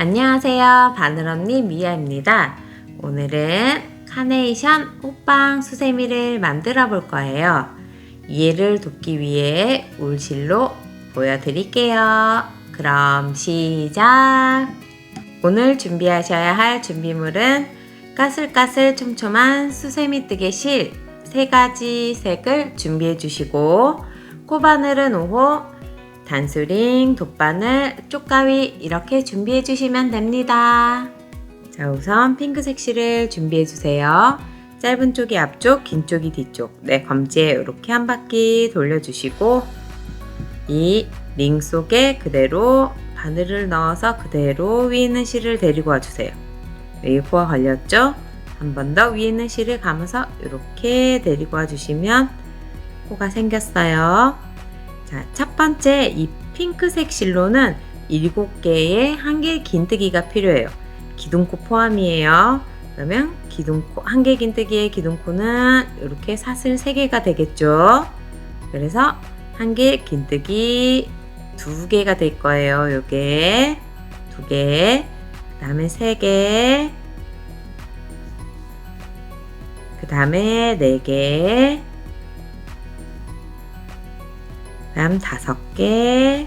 안녕하세요. 바늘언니 미아입니다. 오늘은 카네이션 호빵 수세미를 만들어 볼 거예요. 이해를 돕기 위해 울실로 보여드릴게요. 그럼 시작! 오늘 준비하셔야 할 준비물은 까슬까슬 촘촘한 수세미 뜨개 실 3가지 색을 준비해 주시고 코바늘은 5호, 단수링, 돗바늘, 쪽가위 이렇게 준비해 주시면 됩니다. 자, 우선 핑크색 실을 준비해 주세요. 짧은 쪽이 앞쪽, 긴 쪽이 뒤쪽. 검지에 이렇게 한 바퀴 돌려주시고 이 링 속에 그대로 바늘을 넣어서 그대로 위에 있는 실을 데리고 와주세요. 여기 코가 걸렸죠? 한 번 더 위에 있는 실을 감아서 이렇게 데리고 와주시면 코가 생겼어요. 자, 첫 번째 이 핑크색 실로는 7개의 한개 긴뜨기가 필요해요. 기둥코 포함이에요. 그러면 기둥코, 한개 긴뜨기의 기둥코는 이렇게 사슬 3개가 되겠죠. 그래서 한개 긴뜨기 2개가 될 거예요. 요게 2개, 그 다음에 3개, 그 다음에 4개, 그 다음 5개,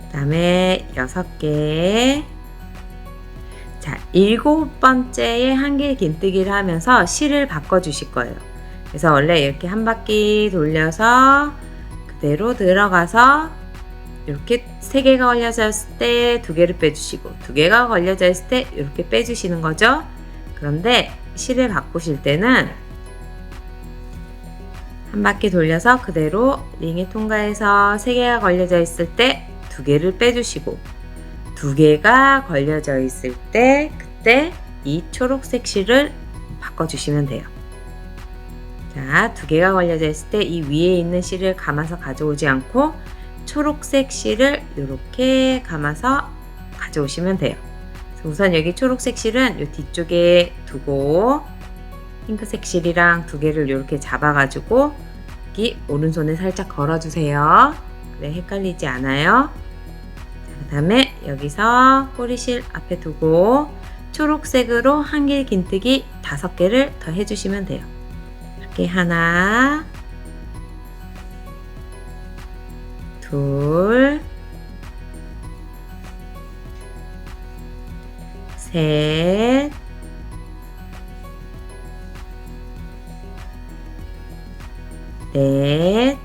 그 다음에 6개. 자, 7번째에 한개 긴뜨기를 하면서 실을 바꿔 주실 거예요. 그래서 원래 이렇게 한 바퀴 돌려서 그대로 들어가서 이렇게 3개가 걸려져 있을 때 2개를 빼주시고 2개가 걸려져 있을 때 이렇게 빼주시는 거죠. 그런데 실을 바꾸실 때는 한 바퀴 돌려서 그대로 링에 통과해서 3개가 걸려져 있을 때 2개를 빼주시고 2개가 걸려져 있을 때 그때 이 초록색 실을 바꿔주시면 돼요. 자, 2개가 걸려져 있을 때 이 위에 있는 실을 감아서 가져오지 않고 초록색 실을 이렇게 감아서 가져오시면 돼요. 우선 여기 초록색 실은 이 뒤쪽에 두고 핑크색 실이랑 2개를 이렇게 잡아가지고 여기 오른손에 살짝 걸어주세요. 그래, 헷갈리지 않아요. 그 다음에 여기서 꼬리실 앞에 두고 초록색으로 한길 긴뜨기 5개를 더 해주시면 돼요. 이렇게 하나, 둘, 셋, 넷.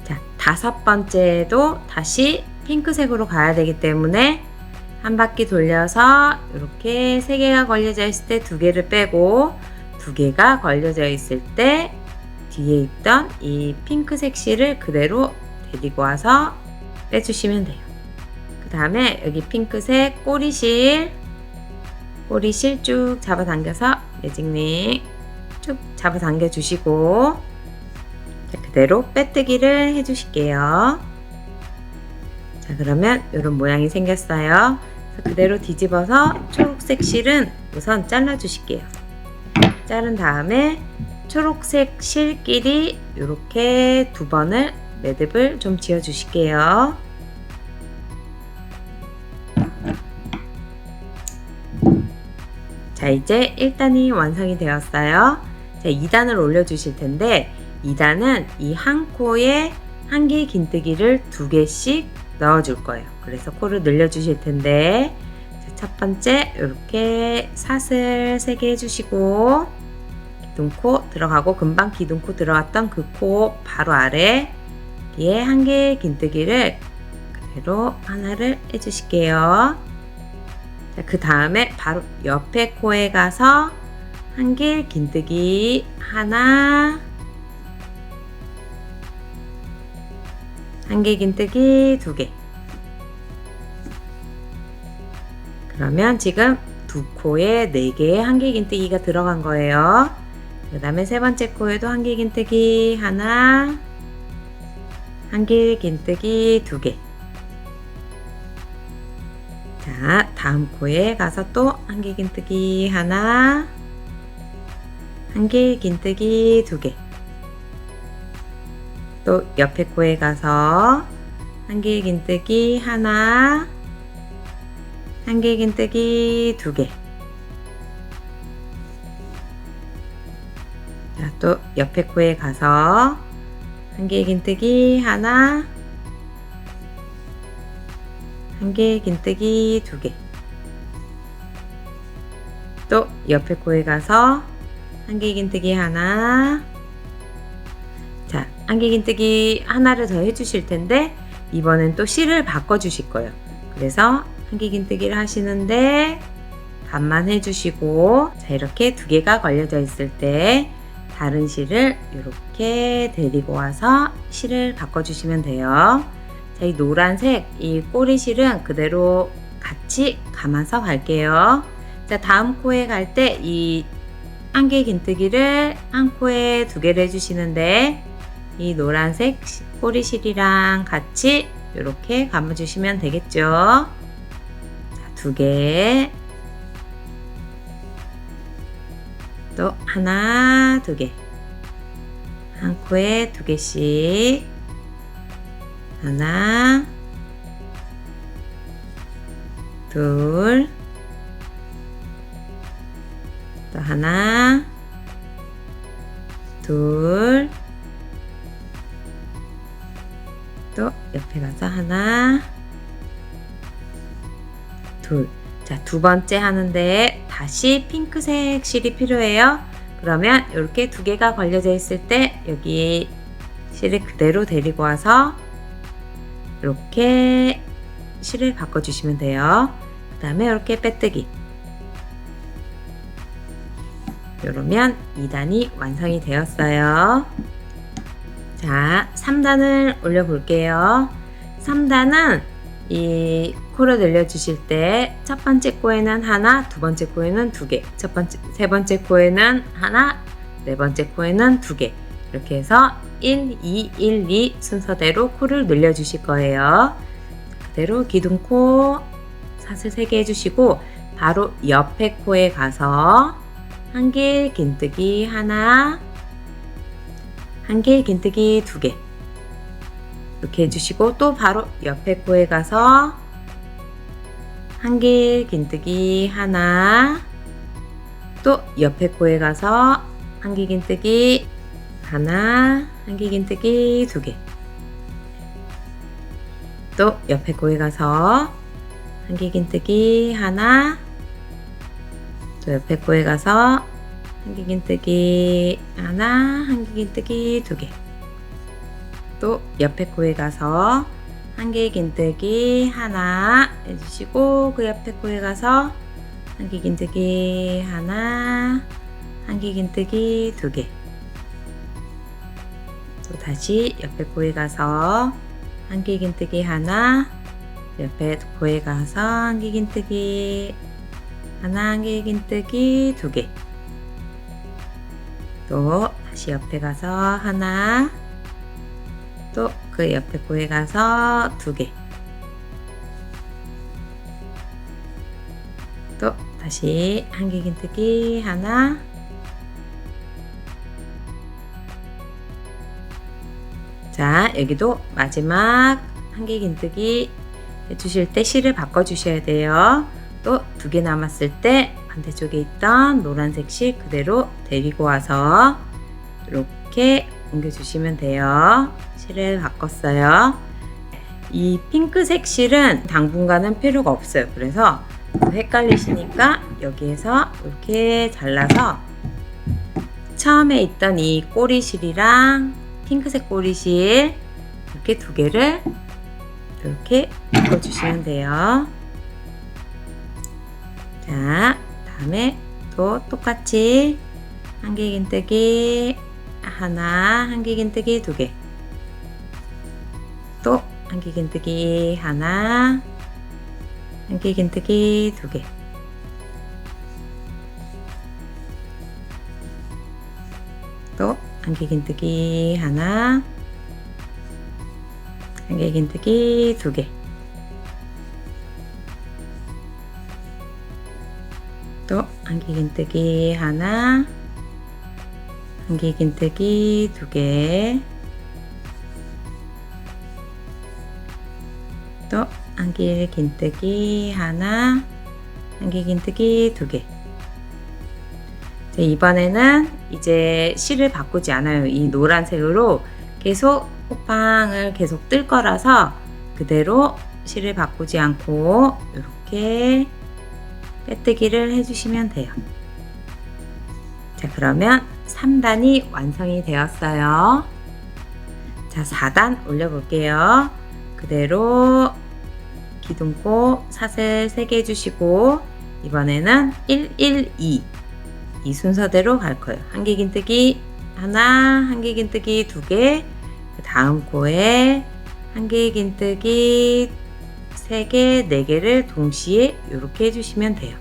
자, 5번째도 다시 핑크색으로 가야 되기 때문에 한 바퀴 돌려서 이렇게 3개가 걸려져 있을 때 2개를 빼고 2개가 걸려져 있을 때 뒤에 있던 이 핑크색 실을 그대로 데리고 와서 빼주시면 돼요. 그 다음에 여기 핑크색 꼬리실 쭉 잡아당겨서 매직링 쭉 잡아당겨 주시고 그대로 빼뜨기를 해주실게요. 자, 그러면 이런 모양이 생겼어요. 그대로 뒤집어서 초록색 실은 우선 잘라 주실게요. 자른 다음에 초록색 실끼리 이렇게 2번을 매듭을 좀 지어 주실게요. 자, 이제 1단이 완성이 되었어요. 자, 2단을 올려 주실 텐데 2단은 이 한 코에 한개 긴뜨기를 2개씩 넣어 줄 거예요. 그래서 코를 늘려 주실 텐데 자, 첫 번째 이렇게 사슬 3개 해주시고 기둥코 들어가고 금방 기둥코 들어갔던 그 코 바로 아래 여기에 한개 긴뜨기를 그대로 하나를 해주실게요. 자, 그 다음에 바로 옆에 코에 가서 한개 긴뜨기 하나, 한개 긴뜨기 2개. 그러면 지금 2코에 4개의 한개 긴뜨기가 들어간 거예요. 그 다음에 3번째 코에도 한개 긴뜨기 하나, 한개 긴뜨기 2개. 자, 다음 코에 가서 또 한개 긴뜨기 하나, 한개 긴뜨기 2개. 또 옆에 코에 가서 한길긴뜨기 하나, 한길긴뜨기 두 개. 자, 또 옆에 코에 가서 한길긴뜨기 하나, 한길긴뜨기 두 개. 또 옆에 코에 가서 한길긴뜨기 하나. 자, 한길긴뜨기 하나를 더 해주실 텐데 이번엔 또 실을 바꿔 주실 거예요. 그래서 한길긴뜨기를 하시는데 반만 해주시고, 자, 이렇게 두 개가 걸려져 있을 때 다른 실을 이렇게 데리고 와서 실을 바꿔 주시면 돼요. 자, 이 노란색 이 꼬리 실은 그대로 같이 감아서 갈게요. 자, 다음 코에 갈 때 이 한길긴뜨기를 한 코에 두 개를 해주시는데 이 노란색 꼬리 실이랑 같이 이렇게 감아주시면 되겠죠. 자, 두 개, 또 하나, 두 개, 한 코에 두 개씩, 하나, 둘, 또 하나, 둘, 또 옆에 가서 하나, 둘. 자, 두 번째 하는데 다시 핑크색 실이 필요해요. 그러면 이렇게 두 개가 걸려져 있을 때 여기 실을 그대로 데리고 와서 이렇게 실을 바꿔 주시면 돼요. 그 다음에 이렇게 빼뜨기. 이러면 2단이 완성이 되었어요. 자, 3단을 올려 볼게요. 3단은 이 코를 늘려주실 때 첫 번째 코에는 하나, 두 번째 코에는 두 개, 세 번째 코에는 하나, 네 번째 코에는 두 개, 이렇게 해서 1, 2, 1, 2 순서대로 코를 늘려주실 거예요. 그대로 기둥코 사슬 3개 해주시고 바로 옆에 코에 가서 한길긴뜨기 하나, 한길긴뜨기 두 개, 이렇게 해주시고 또 바로 옆에 코에 가서 한길긴뜨기 하나, 또 옆에 코에 가서 한길긴뜨기 하나, 한길긴뜨기 두 개, 또 옆에 코에 가서 한길긴뜨기 하나, 또 옆에 코에 가서 한길긴뜨기 하나, 한길긴뜨기 두 개, 또 옆에 코에 가서 한길긴뜨기 하나 해주시고 그 옆에 코에 가서 한길긴뜨기 하나, 한길긴뜨기 두 개, 또 다시 옆에 코에 가서 한길긴뜨기 하나, 옆에 코에 가서 한길긴뜨기 하나, 한길긴뜨기 두 개, 또 다시 옆에 가서 하나, 또 그 옆에 코에 가서 두 개, 또 다시 한길긴뜨기 하나, 자, 여기도 마지막 한길긴뜨기 해주실 때 실을 바꿔 주셔야 돼요. 또 두 개 남았을 때 반대쪽에 있던 노란색 실 그대로 데리고 와서 이렇게 옮겨 주시면 돼요. 실을 바꿨어요. 이 핑크색 실은 당분간은 필요가 없어요. 그래서 헷갈리시니까 여기에서 이렇게 잘라서 처음에 있던 이 꼬리실이랑 핑크색 꼬리실 이렇게 두 개를 이렇게 바꿔주시면 돼요. 자, 다음에 또 똑같이 한길긴뜨기 하나, 한길긴뜨기 두 개, 또 한길긴뜨기 하나, 한길긴뜨기 두 개, 또 한길긴뜨기 하나, 한길긴뜨기 두 개, 또 한길긴뜨기 하나, 한길긴뜨기 두 개, 또 한길 긴뜨기 하나, 한길 긴뜨기 2개. 이번에는 이제 실을 바꾸지 않아요. 이 노란색으로 계속 호빵을 계속 뜰 거라서 그대로 실을 바꾸지 않고 이렇게 빼뜨기를 해주시면 돼요. 자, 그러면 3단이 완성이 되었어요. 자, 4단 올려볼게요. 그대로 기둥코 사슬 3개 해주시고 이번에는 1, 1, 2 이 순서대로 갈 거예요. 한길 긴뜨기 하나, 한길 긴뜨기 2개, 그 다음 코에 한길 긴뜨기 3개, 4개를 동시에 이렇게 해주시면 돼요.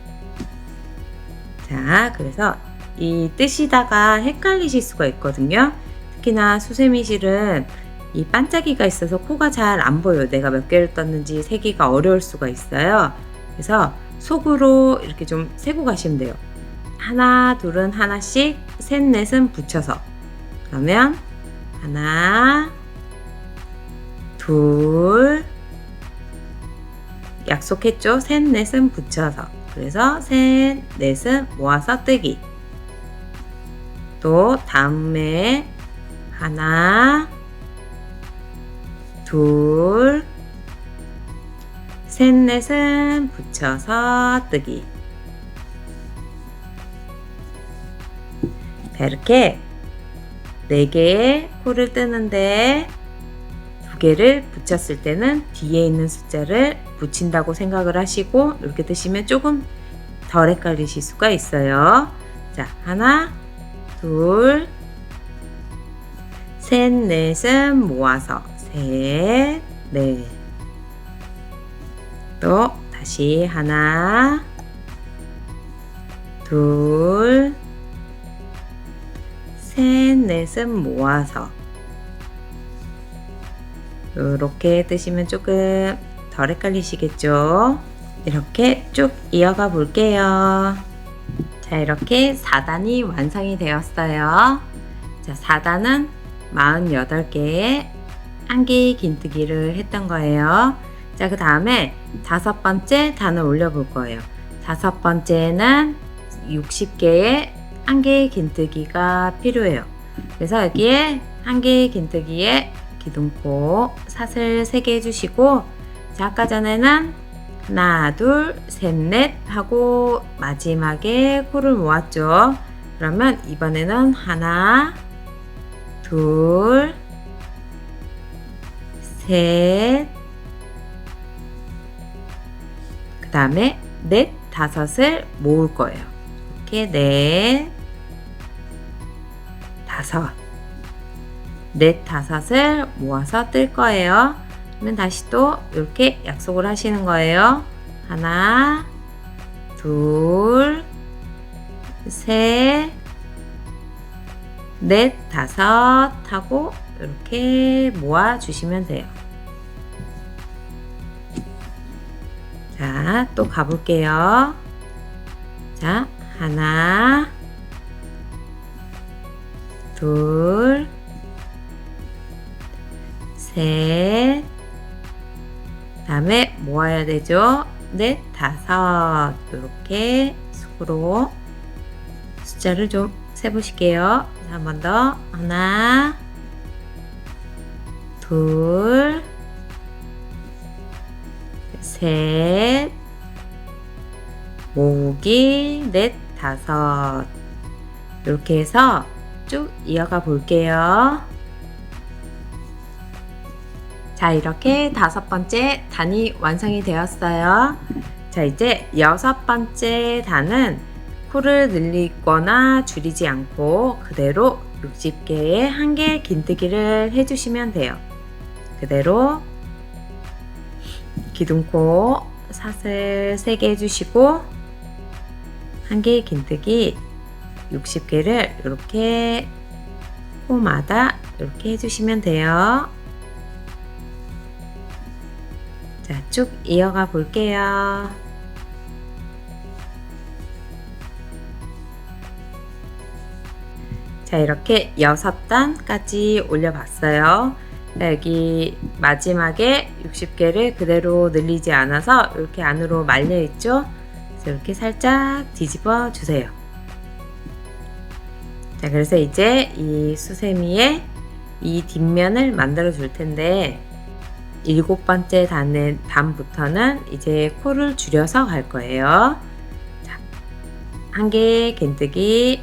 자, 그래서 이 뜨시다가 헷갈리실 수가 있거든요. 특히나 수세미실은 이 반짝이가 있어서 코가 잘 안 보여요. 내가 몇 개를 떴는지 세기가 어려울 수가 있어요. 그래서 속으로 이렇게 좀 세고 가시면 돼요. 하나, 둘은 하나씩, 셋, 넷은 붙여서. 그러면 하나, 둘, 약속했죠? 셋, 넷은 붙여서. 그래서 셋, 넷은 모아서 뜨기. 또 다음에 하나, 둘, 셋, 넷은 붙여서 뜨기. 자, 이렇게 4개의 코를 뜨는데 2개를 붙였을 때는 뒤에 있는 숫자를 붙인다고 생각을 하시고 이렇게 뜨시면 조금 덜 헷갈리실 수가 있어요. 자, 하나, 둘, 셋, 넷은 모아서 셋, 넷. 또 다시 하나, 둘, 셋, 넷은 모아서 이렇게 뜨시면 조금 덜 헷갈리시겠죠? 이렇게 쭉 이어가 볼게요. 자, 이렇게 4단이 완성이 되었어요. 자, 4단은 48개의 한길 긴뜨기를 했던 거예요. 자, 그 다음에 5번째 단을 올려볼 거예요. 5번째는 60개의 한길 긴뜨기가 필요해요. 그래서 여기에 한길 긴뜨기에 기둥코 사슬 3개 해주시고, 자, 아까 전에는 하나, 둘, 셋, 넷 하고 마지막에 코를 모았죠. 그러면 이번에는 하나, 둘, 셋, 그 다음에 넷, 다섯을 모을 거예요. 이렇게 넷, 다섯, 넷, 다섯을 모아서 뜰 거예요. 그러면 다시 또 이렇게 약속을 하시는 거예요. 하나, 둘, 셋, 넷, 다섯 하고 이렇게 모아 주시면 돼요. 자, 또 가볼게요. 자, 하나, 둘, 셋, 다음에 모아야 되죠. 넷, 다섯. 이렇게 속으로 숫자를 좀 세보실게요. 한 번 더. 하나, 둘, 셋, 모으기, 넷, 다섯. 이렇게 해서 쭉 이어가 볼게요. 자, 이렇게 5번째 단이 완성이 되었어요. 자, 이제 6번째 단은 코를 늘리거나 줄이지 않고 그대로 60개의 한길 긴뜨기를 해주시면 돼요. 그대로 기둥코 사슬 3개 해주시고 한길 긴뜨기 60개를 이렇게 코마다 이렇게 해주시면 돼요. 자, 쭉 이어가 볼게요. 자, 이렇게 6단까지 올려봤어요. 여기 마지막에 60개를 그대로 늘리지 않아서 이렇게 안으로 말려 있죠. 그래서 이렇게 살짝 뒤집어 주세요. 자, 그래서 이제 이 수세미에 이 뒷면을 만들어 줄 텐데 7번째 단부터는 이제 코를 줄여서 갈 거예요. 자, 한 개 긴뜨기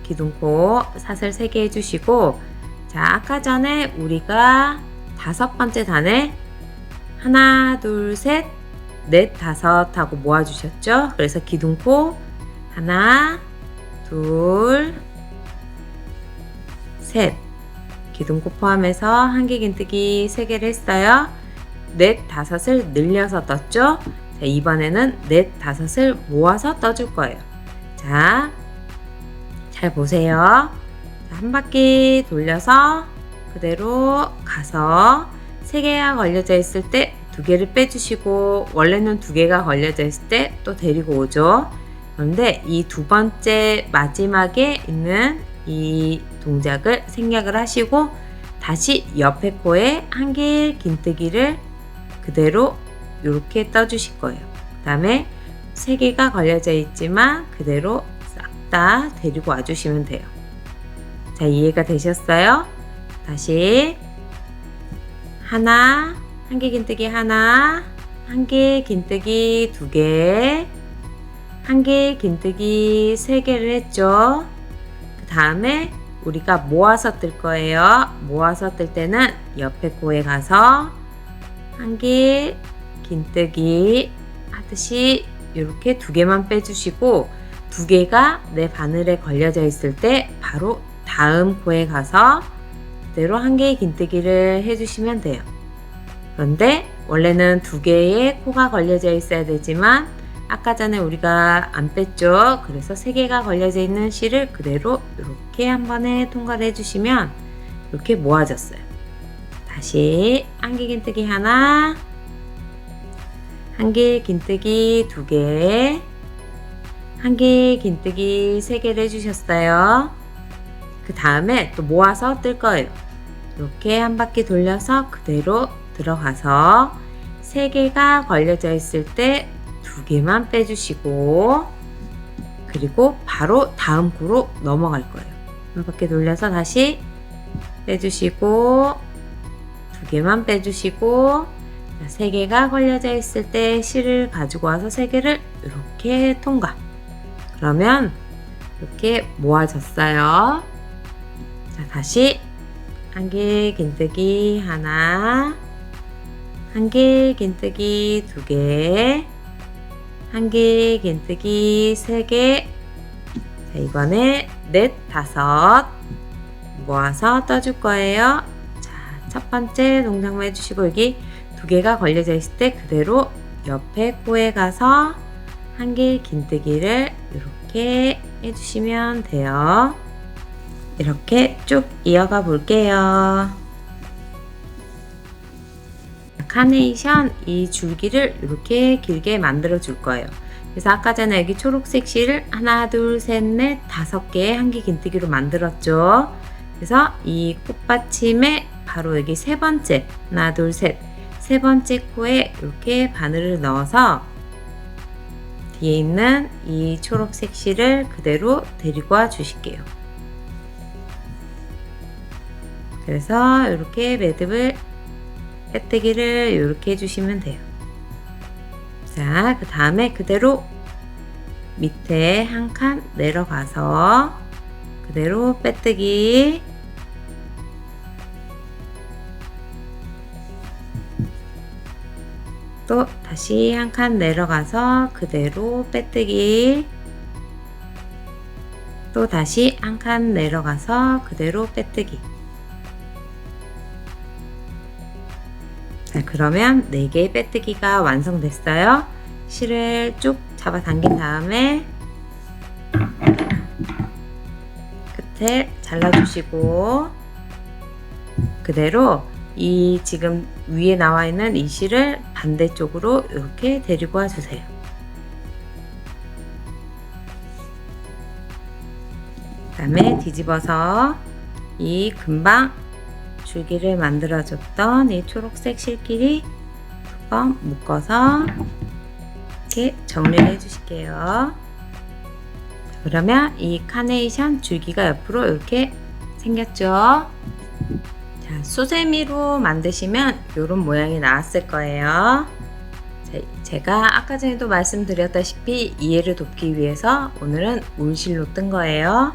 기둥코 사슬 3개 해주시고, 자, 아까 전에 우리가 5번째 단에 하나, 둘, 셋, 넷, 다섯 하고 모아주셨죠? 그래서 기둥코 하나, 둘, 셋, 기둥코 포함해서 한 개 긴뜨기 3개를 했어요. 넷, 다섯을 늘려서 떴죠? 자, 이번에는 넷, 다섯을 모아서 떠줄 거예요. 자, 잘 보세요. 자, 한 바퀴 돌려서 그대로 가서 3개가 걸려져 있을 때 2개를 빼주시고, 원래는 2개가 걸려져 있을 때 또 데리고 오죠. 그런데 이 2번째 마지막에 있는 이 동작을 생략을 하시고 다시 옆에 코에 한 개의 긴뜨기를 그대로 이렇게 떠주실 거예요. 그 다음에 3개가 걸려져 있지만 그대로 싹 다 데리고 와주시면 돼요. 자, 이해가 되셨어요? 다시 하나, 한 개 긴뜨기 하나, 한 개 긴뜨기 2개, 한 개 긴뜨기 3개를 했죠. 그 다음에 우리가 모아서 뜰 거예요. 모아서 뜰 때는 옆에 코에 가서 한 개 긴뜨기 하듯이 이렇게 2개만 빼주시고, 2개가 내 바늘에 걸려져 있을 때 바로 다음 코에 가서 그대로 한 개의 긴뜨기를 해주시면 돼요. 그런데 원래는 2개의 코가 걸려져 있어야 되지만 아까 전에 우리가 안 뺐죠. 그래서 3개가 걸려져 있는 실을 그대로 이렇게 한 번에 통과를 해주시면 이렇게 모아졌어요. 다시 한 개 긴뜨기 하나, 한 개 긴뜨기 2개, 한 개 긴뜨기 3개를 해주셨어요. 그 다음에 또 모아서 뜰 거예요. 이렇게 한 바퀴 돌려서 그대로 들어가서 3개가 걸려져 있을 때 2개만 빼주시고, 그리고 바로 다음 코로 넘어갈 거예요. 한 바퀴 돌려서 다시 빼주시고 2개만 빼주시고, 3개가 걸려져 있을 때 실을 가지고 와서 3개를 이렇게 통과. 그러면 이렇게 모아졌어요. 자, 다시 한 개 긴뜨기 하나, 한 개 긴뜨기 2개, 한 개 긴뜨기 3개. 자, 이번에 넷, 다섯 모아서 떠줄 거예요. 자, 첫 번째 동작만 해주시고, 여기 2개가 걸려져 있을 때 그대로 옆에 코에 가서 한 개의 긴뜨기를 이렇게 해주시면 돼요. 이렇게 쭉 이어가 볼게요. 카네이션 이 줄기를 이렇게 길게 만들어 줄 거예요. 그래서 아까 전에 여기 초록색 실을 하나, 둘, 셋, 넷, 5개의 한 개 긴뜨기로 만들었죠. 그래서 이 꽃받침에 바로 여기 3번째, 하나, 둘, 셋, 3번째 코에 이렇게 바늘을 넣어서 뒤에 있는 이 초록색 실을 그대로 데리고 와 주실게요. 그래서 이렇게 매듭을, 빼뜨기를 이렇게 해주시면 돼요. 자, 그 다음에 그대로 밑에 한 칸 내려가서 그대로 빼뜨기, 또 다시 한 칸 내려가서 그대로 빼뜨기, 또 다시 한 칸 내려가서 그대로 빼뜨기. 자, 그러면 4개의 빼뜨기가 완성됐어요. 실을 쭉 잡아 당긴 다음에 끝을 잘라주시고, 그대로 이 지금 위에 나와 있는 이 실을 반대쪽으로 이렇게 데리고 와 주세요. 그 다음에 뒤집어서 이 금방 줄기를 만들어줬던 이 초록색 실끼리 두 번 묶어서 이렇게 정리를 해주실게요. 그러면 이 카네이션 줄기가 옆으로 이렇게 생겼죠. 자, 수세미로 만드시면 이런 모양이 나왔을 거예요. 제가 아까 전에도 말씀드렸다시피 이해를 돕기 위해서 오늘은 운실로 뜬 거예요.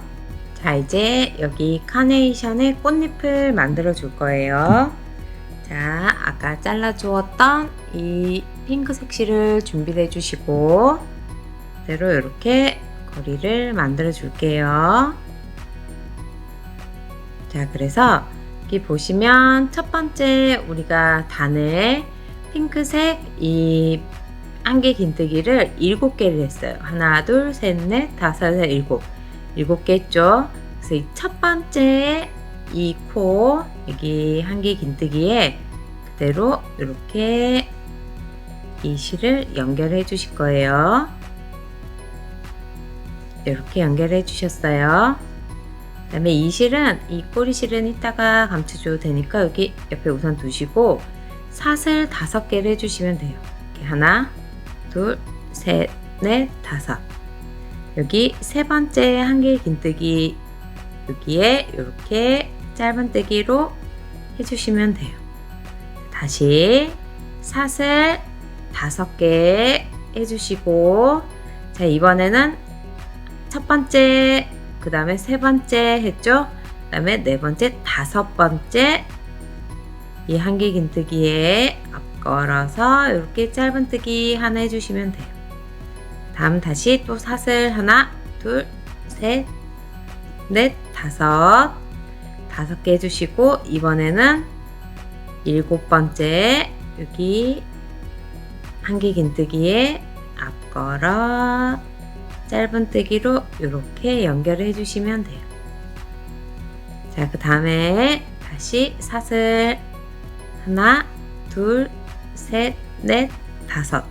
자, 이제 여기 카네이션의 꽃잎을 만들어 줄 거예요. 자, 아까 잘라 주었던 이 핑크색 실을 준비해 주시고 그대로 이렇게 거리를 만들어 줄게요. 자, 그래서 여기 보시면 첫 번째 우리가 단을 핑크색 이 한개 긴뜨기를 7개를 했어요. 하나, 둘, 셋, 넷, 다섯, 여섯, 일곱 개 했죠. 그래서 이 첫 번째 이 코 여기 한개 긴뜨기에 그대로 이렇게 이 실을 연결해 주실 거예요. 이렇게 연결해 주셨어요. 그 다음에 이 실은 이 꼬리 실은 이따가 감춰줘도 되니까 여기 옆에 우선 두시고 사슬 5개를 해주시면 돼요. 이렇게 하나, 둘, 셋, 넷, 다섯. 여기 세 번째 한개 긴뜨기 여기에 이렇게 짧은뜨기로 해주시면 돼요. 다시 사슬 5개 해주시고, 자, 이번에는 첫 번째, 그 다음에 세 번째 했죠? 그 다음에 네 번째, 다섯 번째 이 한개 긴뜨기에 앞걸어서 이렇게 짧은뜨기 하나 해주시면 돼요. 다음 다시 또 사슬 하나, 둘, 셋, 넷, 다섯 개 해주시고, 이번에는 7번째 여기 한개 긴뜨기에 앞걸어 짧은뜨기로 이렇게 연결해 주시면 돼요. 자, 그 다음에 다시 사슬 하나, 둘, 셋, 넷, 다섯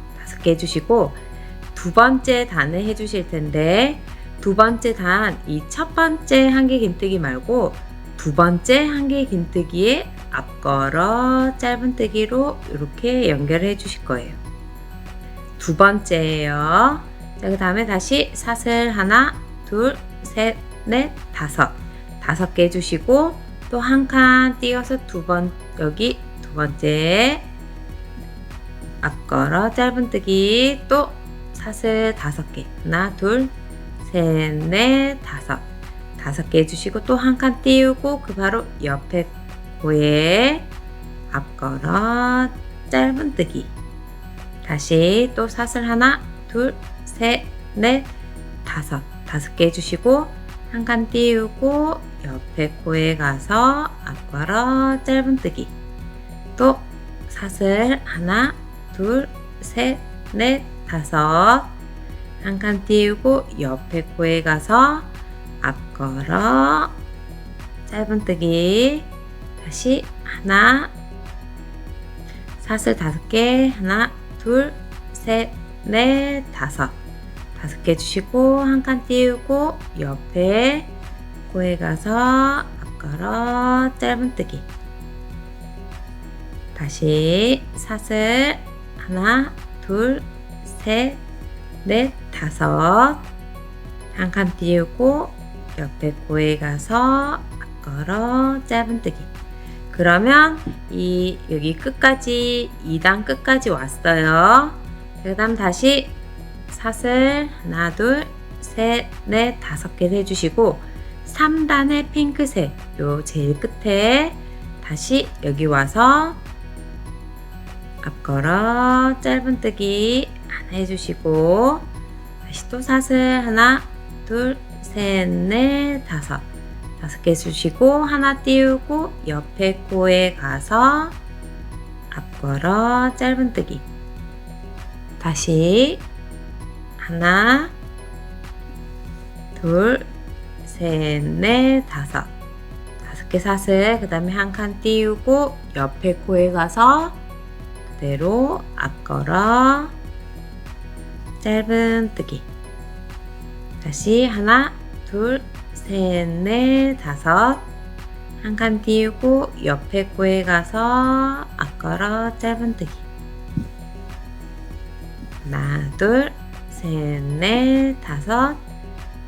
개 해주시고, 두 번째 단을 해주실 텐데, 두 번째 단, 이 첫 번째 한개 긴뜨기 말고 두 번째 한개 긴뜨기에 앞걸어 짧은뜨기로 이렇게 연결해 주실 거예요. 두 번째예요. 자, 그 다음에 다시 사슬 하나, 둘, 셋, 넷, 다섯 개 해주시고, 또 한 칸 띄어서 여기 두 번째 앞걸어 짧은뜨기 또 사슬 5개 하나, 둘, 셋, 넷, 다섯 개 해주시고, 또 한 칸 띄우고 그 바로 옆에 코에 앞걸어 짧은뜨기 다시 또 사슬 하나, 둘, 셋, 넷, 다섯 개 해주시고, 한 칸 띄우고 옆에 코에 가서 앞걸어 짧은뜨기 또 사슬 하나, 둘, 셋, 넷, 다섯 한 칸 띄우고 옆에 코에 가서 앞걸어 짧은뜨기 다시 하나, 사슬 5개 하나, 둘, 셋, 넷, 다섯 개 해주시고, 한 칸 띄우고 옆에 코에 가서 앞걸어 짧은뜨기 다시 사슬 하나, 둘, 셋, 넷, 다섯 한 칸 띄우고 옆에 코에 가서 앞걸어 짧은뜨기. 그러면 여기 끝까지 2단 끝까지 왔어요. 그 다음 다시 사슬 하나, 둘, 셋, 넷, 다섯 개 해주시고, 3단의 핑크색 요 제일 끝에 다시 여기 와서 앞걸어 짧은뜨기 하나 해주시고, 다시 또 사슬 하나, 둘, 셋, 넷, 다섯 개 해주시고, 하나 띄우고 옆에 코에 가서 앞걸어 짧은뜨기 다시 하나, 둘, 셋, 넷, 다섯 개 사슬, 그 다음에 한 칸 띄우고 옆에 코에 가서 그대로 앞걸어 짧은뜨기 다시 하나, 둘, 셋, 넷, 다섯 한 칸 띄우고 옆에 코에 가서 앞걸어 짧은뜨기. 하나, 둘, 셋, 넷, 다섯.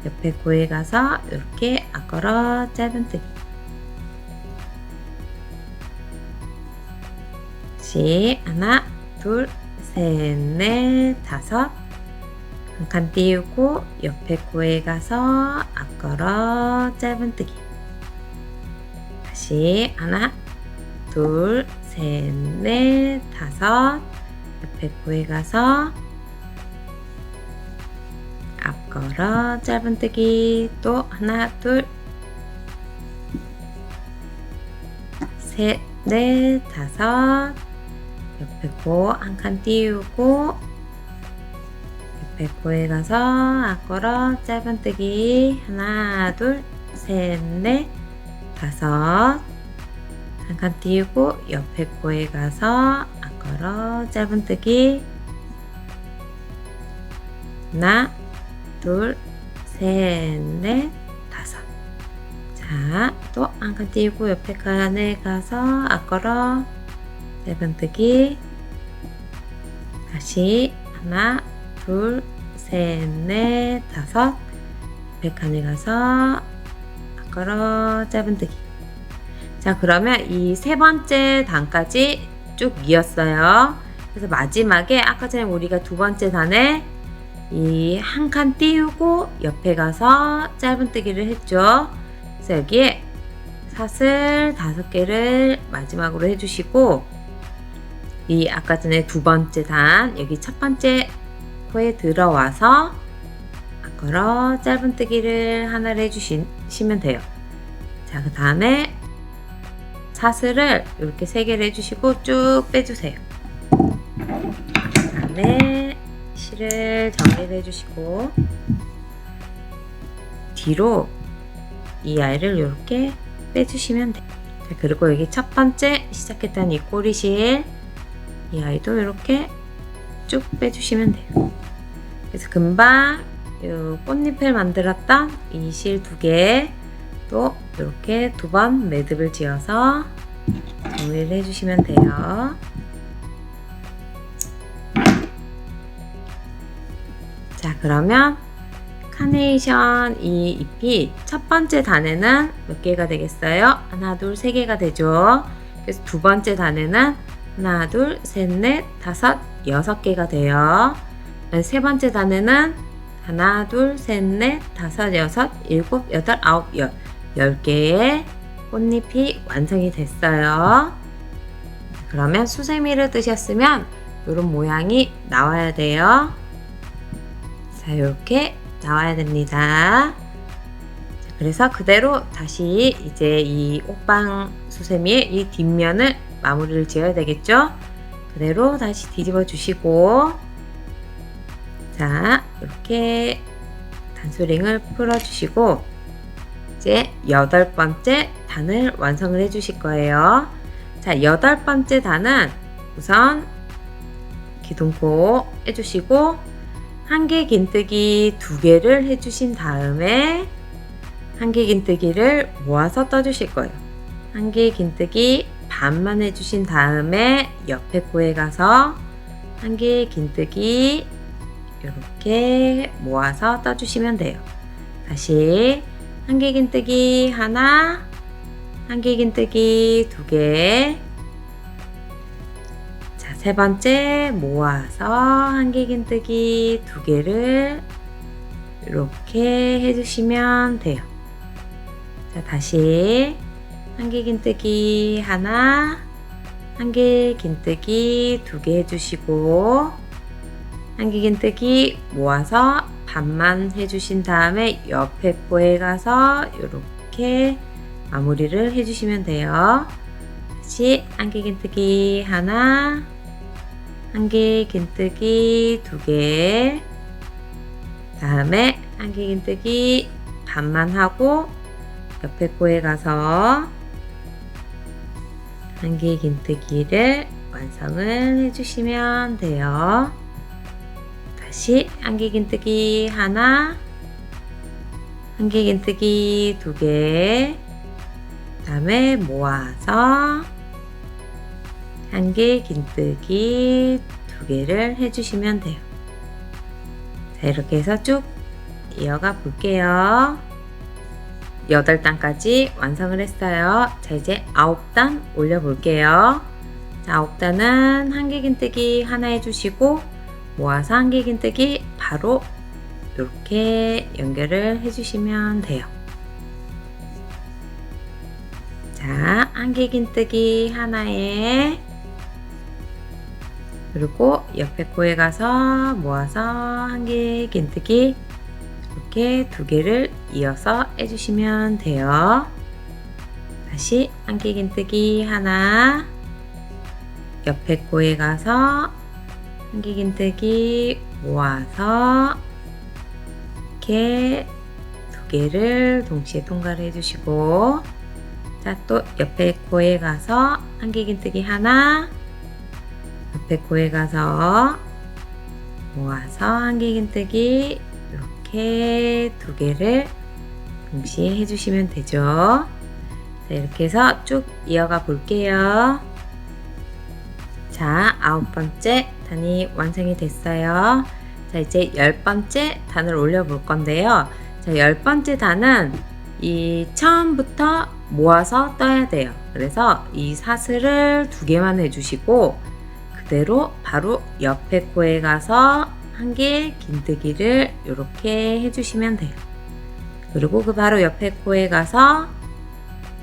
옆에 코에 가서 이렇게 앞걸어 짧은뜨기. 다시 하나, 둘, 셋, 넷, 다섯. 한 칸 띄우고 옆에 코에 가서 앞걸어 짧은뜨기. 다시 하나, 둘, 셋, 넷, 다섯. 옆에 코에 가서 앞걸어 짧은뜨기. 또 하나, 둘, 셋, 넷, 다섯. 옆에 코 한 칸 띄우고 옆에 코에 가서 앞걸어 짧은뜨기. 하나, 둘, 셋, 넷, 다섯. 한 칸 띄우고 옆에 코에 가서 앞걸어 짧은뜨기. 하나, 둘, 셋, 넷, 다섯. 자, 또 한 칸 띄우고 옆에 칸에 가서 앞걸어 짧은뜨기. 다시 하나, 둘, 셋, 넷, 다섯. 옆에 칸에 가서 앞걸어 짧은뜨기. 자, 그러면 이 세 번째 단까지 쭉 이었어요. 그래서 마지막에 아까 전에 우리가 두 번째 단에 이 한 칸 띄우고 옆에 가서 짧은뜨기를 했죠. 그래서 여기에 사슬 5개를 마지막으로 해주시고, 이 아까 전에 두 번째 단 여기 첫 번째 코에 들어와서 앞걸어 짧은뜨기를 하나를 해주시면 돼요. 자, 그 다음에 사슬을 이렇게 3개를 해주시고 쭉 빼주세요. 그 다음에 실을 정리를 해주시고 뒤로 이 아이를 이렇게 빼주시면 돼요. 자, 그리고 여기 첫 번째 시작했던 이 꼬리실, 이 아이도 이렇게 쭉 빼주시면 돼요. 그래서 금방 이 꽃잎을 만들었던 이 실 2개 또 이렇게 2번 매듭을 지어서 정리를 해주시면 돼요. 자, 그러면 카네이션 이 잎이 첫 번째 단에는 몇 개가 되겠어요? 하나, 둘, 3개가 되죠. 그래서 두 번째 단에는 하나, 둘, 셋, 넷, 다섯, 6개가 돼요. 세 번째 단에는 하나, 둘, 셋, 넷, 다섯, 여섯, 일곱, 여덟, 아홉, 10개의 꽃잎이 완성이 됐어요. 그러면 수세미를 뜨셨으면 이런 모양이 나와야 돼요. 자, 이렇게 나와야 됩니다. 자, 그래서 그대로 다시 이제 이 옷방 수세미의 이 뒷면을 마무리를 지어야 되겠죠? 그대로 다시 뒤집어 주시고, 자, 이렇게 단수링을 풀어 주시고 이제 8번째 단을 완성을 해 주실 거예요. 자, 8번째 단은 우선 기둥코 해주시고 한개 긴뜨기 2개를 해주신 다음에 한개 긴뜨기를 모아서 떠주실 거예요. 한개 긴뜨기 반만 해주신 다음에 옆에 코에 가서 한개 긴뜨기 이렇게 모아서 떠주시면 돼요. 다시 한개 긴뜨기 하나, 한개 긴뜨기 2개. 자, 세 번째 모아서 한개 긴뜨기 2개를 이렇게 해주시면 돼요. 자, 다시 한개 긴뜨기 하나, 한개 긴뜨기 2개 해주시고 한개 긴뜨기 모아서 반만 해주신 다음에 옆에 코에 가서 이렇게 마무리를 해주시면 돼요. 다시 한개 긴뜨기 하나, 한개 긴뜨기 2개, 다음에 한개 긴뜨기 반만 하고 옆에 코에 가서 한개 긴뜨기를 완성을 해주시면 돼요. 다시 한개 긴뜨기 하나, 한개 긴뜨기 2개, 그 다음에 모아서 한 개 긴뜨기 두 개를 해주시면 돼요. 자, 이렇게 해서 쭉 이어가 볼게요. 8단까지 완성을 했어요. 자, 이제 9단 올려 볼게요. 자, 9단은 한 개 긴뜨기 하나 해주시고 모아서 한 개 긴뜨기 바로 이렇게 연결을 해주시면 돼요. 자, 한 개 긴뜨기 하나에 그리고 옆에 코에 가서 모아서 한 개 긴뜨기 이렇게 두 개를 이어서 해주시면 돼요. 다시 한 개 긴뜨기 하나, 옆에 코에 가서 한 개 긴뜨기 모아서 이렇게 두 개를 동시에 통과를 해주시고, 자, 또 옆에 코에 가서 한 개 긴뜨기 하나, 옆에 코에 가서 모아서 한 개 긴뜨기 이렇게 두 개를 동시에 해주시면 되죠. 자, 이렇게 해서 쭉 이어가 볼게요. 자, 9번째 단이 완성이 됐어요. 자, 이제 10번째 단을 올려 볼 건데요. 자, 10번째 단은 이 처음부터 모아서 떠야 돼요. 그래서 이 사슬을 두 개만 해주시고 그대로 바로 옆에 코에 가서 한 개 긴뜨기를 이렇게 해주시면 돼요. 그리고 그 바로 옆에 코에 가서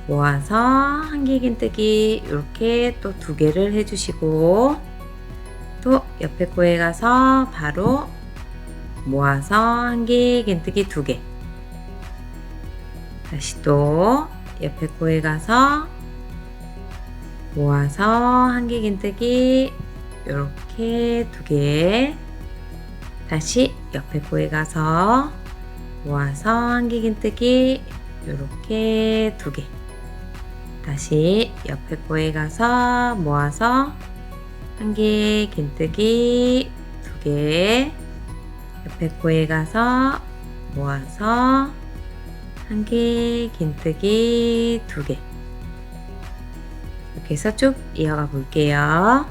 모아서 한 개 긴뜨기 이렇게 또 두 개를 해주시고, 또 옆에 코에 가서 바로 모아서 한 개 긴뜨기 두 개, 다시 또 옆에 코에 가서 모아서 한 개 긴뜨기 이렇게 두 개, 다시 옆에 코에 가서 모아서 한 개 긴뜨기 이렇게 두 개, 다시 옆에 코에 가서 모아서 한 개 긴뜨기 두 개, 옆에 코에 가서 모아서 한 개 긴뜨기 두 개, 이렇게 해서 쭉 이어가 볼게요.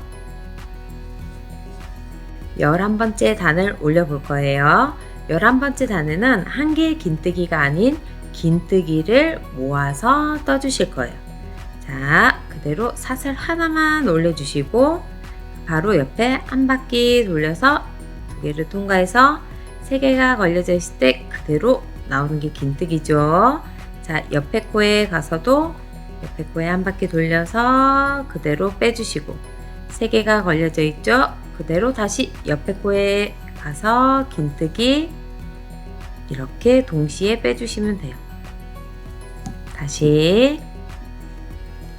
11번째 단을 올려 볼 거예요. 11번째 단에는 한 개의 긴뜨기가 아닌 긴뜨기를 모아서 떠주실 거예요. 자, 그대로 사슬 하나만 올려주시고 바로 옆에 한 바퀴 돌려서 두 개를 통과해서 세 개가 걸려져 있을 때 그대로 나오는 게 긴뜨기죠. 자, 옆에 코에 가서도 옆에 코에 한 바퀴 돌려서 그대로 빼주시고 세 개가 걸려져 있죠. 그대로 다시 옆에 코에 가서 긴뜨기 이렇게 동시에 빼주시면 돼요. 다시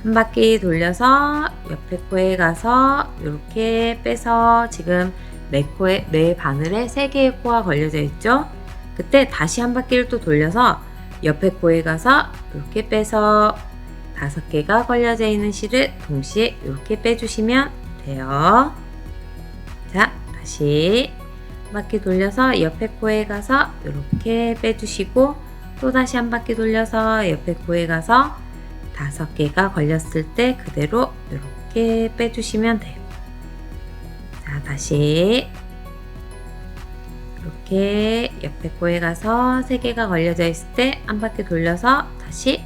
한 바퀴 돌려서 옆에 코에 가서 이렇게 빼서 지금 내 바늘에 3개의 코가 걸려져 있죠. 그때 다시 한 바퀴를 또 돌려서 옆에 코에 가서 이렇게 빼서 5개가 걸려져 있는 실을 동시에 이렇게 빼주시면 돼요. 자, 다시 한 바퀴 돌려서 옆에 코에 가서 이렇게 빼주시고 또 다시 한 바퀴 돌려서 옆에 코에 가서 5개가 걸렸을 때 그대로 이렇게 빼주시면 돼요. 자, 다시 이렇게 옆에 코에 가서 3개가 걸려져 있을 때 한 바퀴 돌려서 다시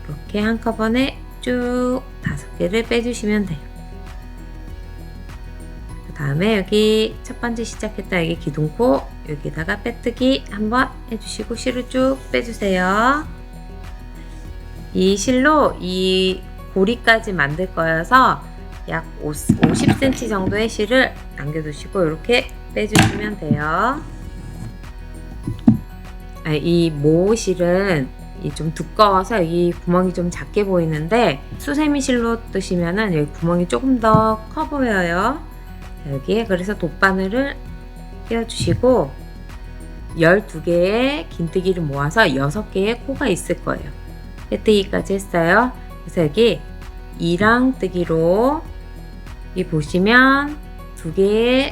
이렇게 한꺼번에 쭉 5개를 빼주시면 돼요. 그 다음에 여기 첫 번째 시작했다 여기 기둥코 여기다가 빼뜨기 한번 해주시고 실을 쭉 빼주세요. 이 실로 이 고리까지 만들 거여서 약 50cm 정도의 실을 남겨두시고 이렇게 빼주시면 돼요. 이 모실은 좀 두꺼워서 여기 구멍이 좀 작게 보이는데 수세미 실로 뜨시면은 여기 구멍이 조금 더 커 보여요. 여기에 그래서 돗바늘을 끼워주시고 12개의 긴뜨기를 모아서 6개의 코가 있을 거예요. 빼뜨기까지 했어요. 그래서 여기 이랑뜨기로 이 보시면 2개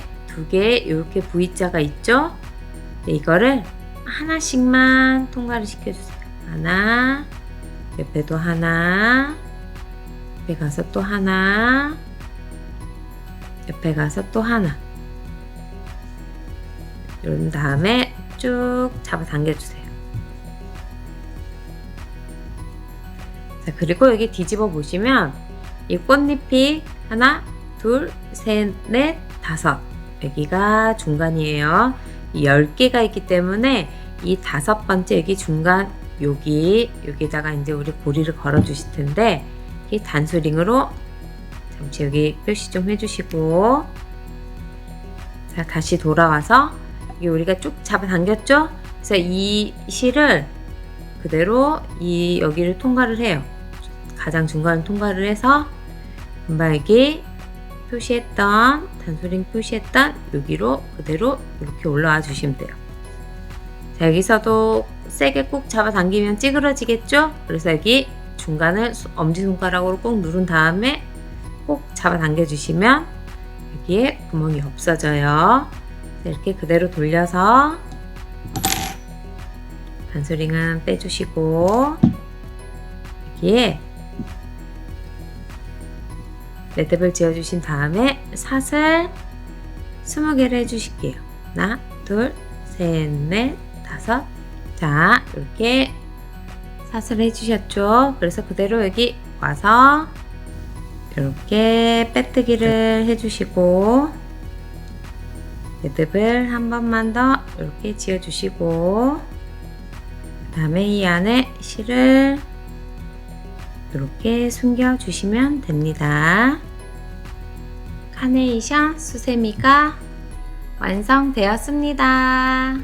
이렇게 V자가 있죠. 이거를 하나씩만 통과를 시켜주세요. 하나, 옆에도 하나, 옆에 가서 또 하나, 옆에 가서 또 하나. 이런 다음에 쭉 잡아 당겨주세요. 자, 그리고 여기 뒤집어 보시면 이 꽃잎이 하나, 둘, 셋, 넷, 다섯. 여기가 중간이에요. 이 10개가 있기 때문에 이 5번째 여기 중간 여기다가 이제 우리 고리를 걸어 주실 텐데, 이 단수링으로 잠시 여기 표시 좀 해주시고, 자, 다시 돌아와서 여기 우리가 쭉 잡아 당겼죠? 그래서 이 실을 그대로 여기를 통과를 해요. 가장 중간을 통과를 해서 금방 여기 표시했던 단수링 표시했던 여기로 그대로 이렇게 올라와 주시면 돼요. 자, 여기서도 세게 꾹 잡아 당기면 찌그러지겠죠? 그래서 여기 중간을 엄지손가락으로 꾹 누른 다음에 꼭 잡아 당겨 주시면 여기에 구멍이 없어져요. 이렇게 그대로 돌려서 단수링은 빼주시고, 여기에 매듭을 지어주신 다음에 사슬 20개를 해주실게요. 하나, 둘, 셋, 넷, 다섯. 자, 이렇게 사슬 해주셨죠? 그래서 그대로 여기 와서 이렇게 빼뜨기를 해주시고, 매듭을 한 번만 더 이렇게 지어주시고, 그 다음에 이 안에 실을 이렇게 숨겨주시면 됩니다. 카네이션 수세미가 완성되었습니다.